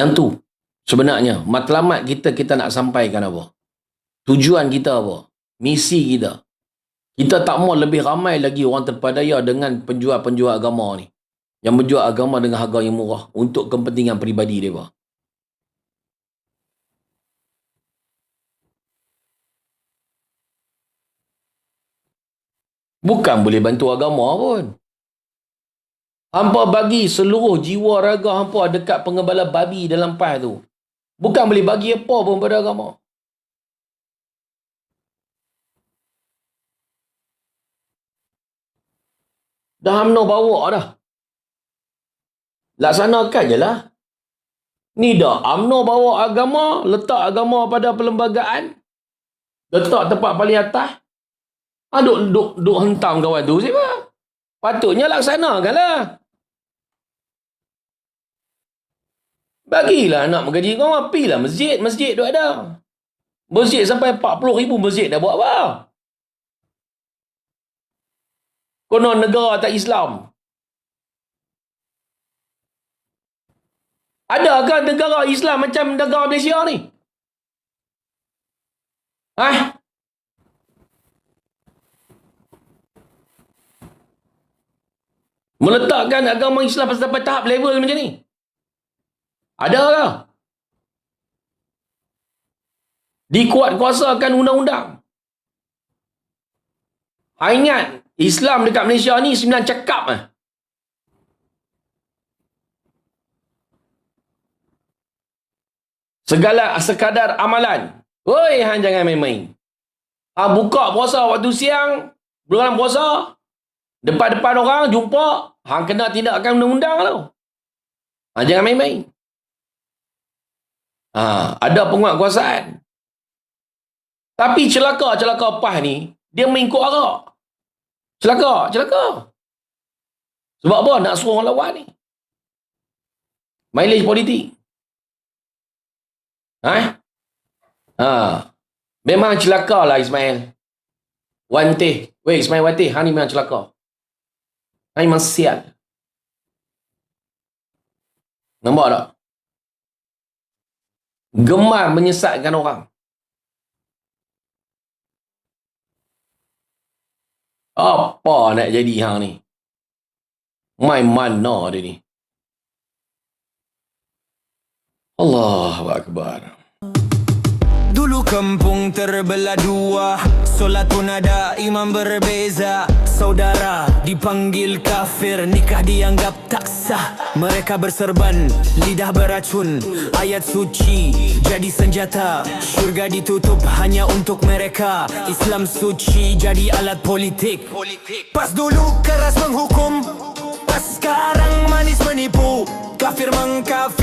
Yang tu sebenarnya matlamat kita nak sampaikan apa? Tujuan kita apa? Misi kita. Kita tak mau lebih ramai lagi orang terpadaya dengan penjual-penjual agama ni. Yang menjual agama dengan harga yang murah untuk kepentingan peribadi mereka. Bukan boleh bantu agama pun. Hampa bagi seluruh jiwa raga hampa dekat pengembala babi dalam PAS tu. Bukan boleh bagi apa pun pada agama. Dah UMNO bawa dah. Laksanakan je lah. Ni dah UMNO bawa agama, letak agama pada perlembagaan, letak tempat paling atas. Duk hentam kawan tu siapa? Patutnya laksanakan lah. Bagilah nak mengaji kau, apilah masjid tu ada. Masjid sampai 40,000 masjid dah buat apa? Konon negara tak Islam. Adakah negara Islam macam negara Malaysia ni? Meletakkan agama Islam sampai tahap level macam ni? Adakah? Dikuatkuasakan undang-undang. Ingat, Islam dekat Malaysia ni 9 cakap lah. Segala sekadar amalan. Oi, hang jangan main-main. Buka puasa waktu siang, bulan puasa, depan-depan orang jumpa, hang kena tindakan undang-undang tau. Jangan main-main. Ada penguatkuasaan. Tapi celaka PAS ni, dia mengikut arak. Celaka. Sebab apa? Nak suruh orang lawan ni. Mileage politik. Memang celaka lah Ismail. Wantih. Weh Ismail Wantih, hang ni memang celaka. Hang memang sial. Nampak tak? Gemar menyesatkan orang. Apa nak jadi hang ni? Main mana dia ni? Allahu Akbar. Dulu kampung terbelah dua, solat pun ada imam berbeza. Saudara dipanggil kafir, nikah dianggap tak sah. Mereka berserban, lidah beracun, ayat suci jadi senjata. Syurga ditutup hanya untuk mereka. Islam suci jadi alat politik. Pas dulu keras menghukum, pas sekarang manis menipu. Kafir mengkafir